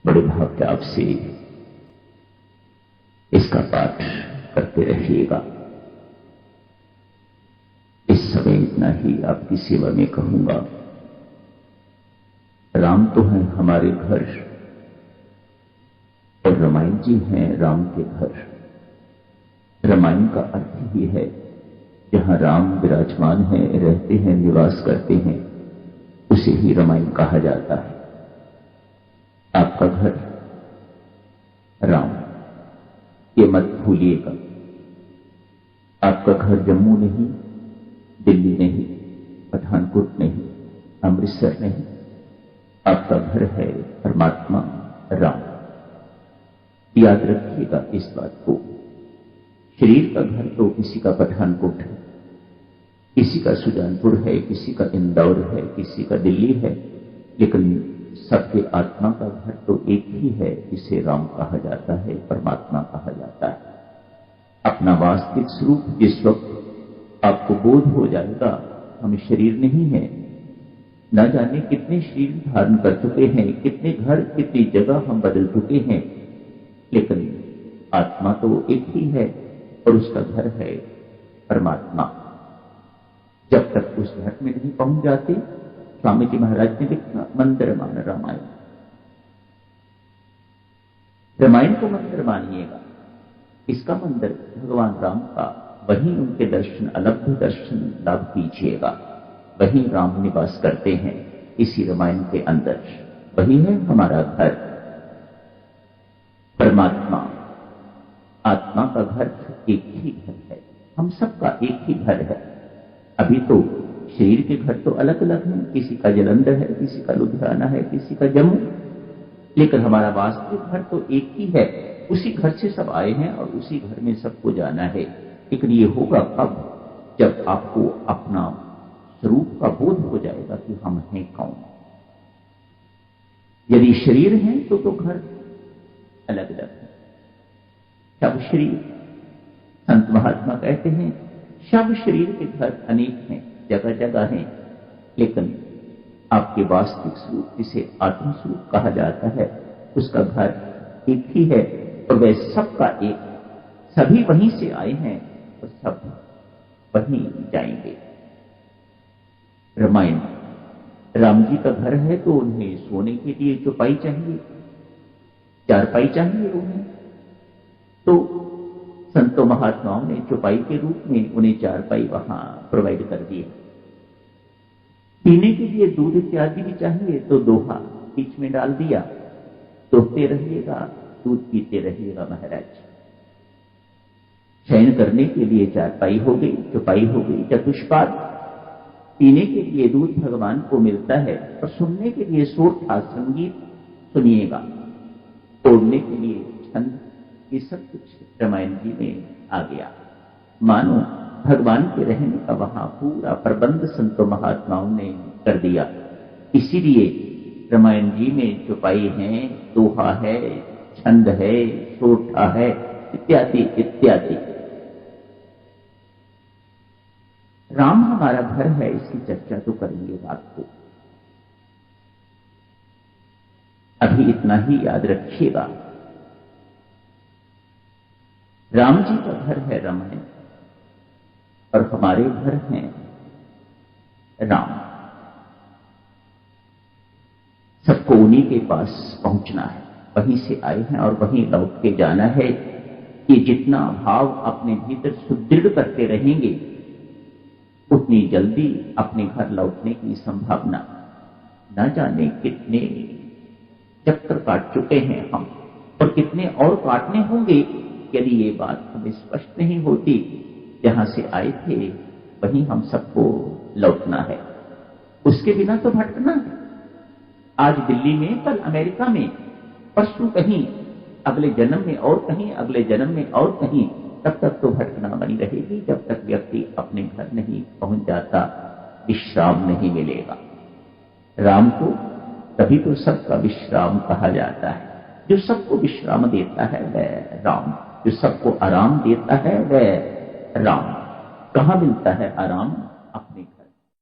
बड़े भाव के आपसे इसका पाठ करते रहिएगा। इस समय इतना ही आपकी सेवा में कहूंगा। राम तो हैं हमारे घर और रामायण जी हैं राम के घर। रामायण का अर्थ ही है जहां राम विराजमान है, रहते हैं, निवास करते हैं, उसे ही रामायण कहा जाता है। आपका घर राम, ये मत भूलिएगा। आपका घर जम्मू नहीं, दिल्ली नहीं, पठानकोट नहीं, अमृतसर नहीं। आपका घर है परमात्मा राम। याद रखिएगा इस बात को। शरीर का घर तो किसी का पठानकोट है, किसी का सुजानपुर है, किसी का इंदौर है, किसी का दिल्ली है, लेकिन सबके आत्मा का घर तो एक ही है, जिसे राम कहा जाता है, परमात्मा कहा जाता है। अपना वास्तविक स्वरूप जिस वक्त आपको बोध हो जाएगा हम शरीर नहीं है, न जाने कितने शरीर धारण कर चुके हैं, कितने घर, कितनी जगह हम बदल चुके हैं, लेकिन आत्मा तो एक ही है और उसका घर है परमात्मा। जब तक उस घर में नहीं पहुंच जाते, स्वामी जी महाराज ने लिखा मंदिर मान रामायण। रामायण को मंदिर मानिएगा। इसका मंदिर भगवान राम का, वहीं उनके दर्शन, अलभ्य दर्शन लाभ कीजिएगा। वहीं राम निवास करते हैं, इसी रामायण के अंदर। वही है हमारा घर परमात्मा। आत्मा का घर एक ही घर है, हम सबका एक ही घर है। अभी तो शरीर के घर तो अलग अलग हैं, किसी का जालंधर है, किसी का लुधियाना है, किसी का जम्मू, लेकिन हमारा वास्तविक घर तो एक ही है। उसी घर से सब आए हैं और उसी घर में सबको जाना है। लेकिन ये होगा कब? जब आपको अपना स्वरूप का बोध हो जाएगा कि हम हैं कौन। यदि शरीर है तो घर अलग अलग है। शव शरीर, संत महात्मा कहते हैं शव शरीर के घर अनेक हैं, जगह जगह हैं, लेकिन आपके वास्तविक स्वरूप जिसे आत्म स्वरूप कहा जाता है, उसका घर एक ही है और वह सबका एक। सभी वहीं से आए हैं और सब वहीं जाएंगे। रामायण, राम जी का घर है तो उन्हें सोने के लिए चौपाई चाहिए, चारपाई चाहिए उन्हें, तो संतों महात्माओं ने चौपाई के रूप में उन्हें चारपाई वहां प्रोवाइड कर दिए। पीने के लिए दूध इत्यादि भी चाहिए तो दोहा बीच में डाल दिया, दोहते रहिएगा, दूध पीते रहिएगा महाराज। शयन करने के लिए चारपाई हो गई, चौपाई हो गई, चतुष्पाद। पीने के लिए दूध भगवान को मिलता है और सुनने के लिए सोरठा संगीत सुनिएगा, ओढ़ने के लिए छंद, ये सब कुछ रामायण जी में आ गया। मानो भगवान के रहने का वहां पूरा प्रबंध संतों महात्माओं ने कर दिया। इसीलिए रामायण जी में चौपाई है, दोहा है, छंद है, सोठा है, इत्यादि इत्यादि। राम हमारा घर है, इसकी चर्चा तो करेंगे रात को। अभी इतना ही याद रखिएगा। राम जी का घर है रामायण और हमारे घर हैं राम। सबको उन्हीं के पास पहुंचना है, वहीं से आए हैं और वहीं लौट के जाना है। ये जितना भाव अपने भीतर सुदृढ़ करते रहेंगे, उतनी जल्दी अपने घर लौटने की संभावना। न जाने कितने चक्कर काट चुके हैं हम और कितने और काटने होंगे, यदि ये बात हमें स्पष्ट नहीं होती। जहां से आए थे वहीं हम सबको लौटना है, उसके बिना तो भटकना है। आज दिल्ली में, कल अमेरिका में, परसों कहीं, अगले जन्म में और कहीं, अगले जन्म में और कहीं। तब तक तो भटकना बनी रहेगी जब तक व्यक्ति अपने घर नहीं पहुंच जाता, विश्राम नहीं मिलेगा। राम को तभी तो सबका विश्राम कहा जाता है। जो सबको विश्राम देता है वह राम, जो सबको आराम देता है वह राम। कहां मिलता है आराम? अपने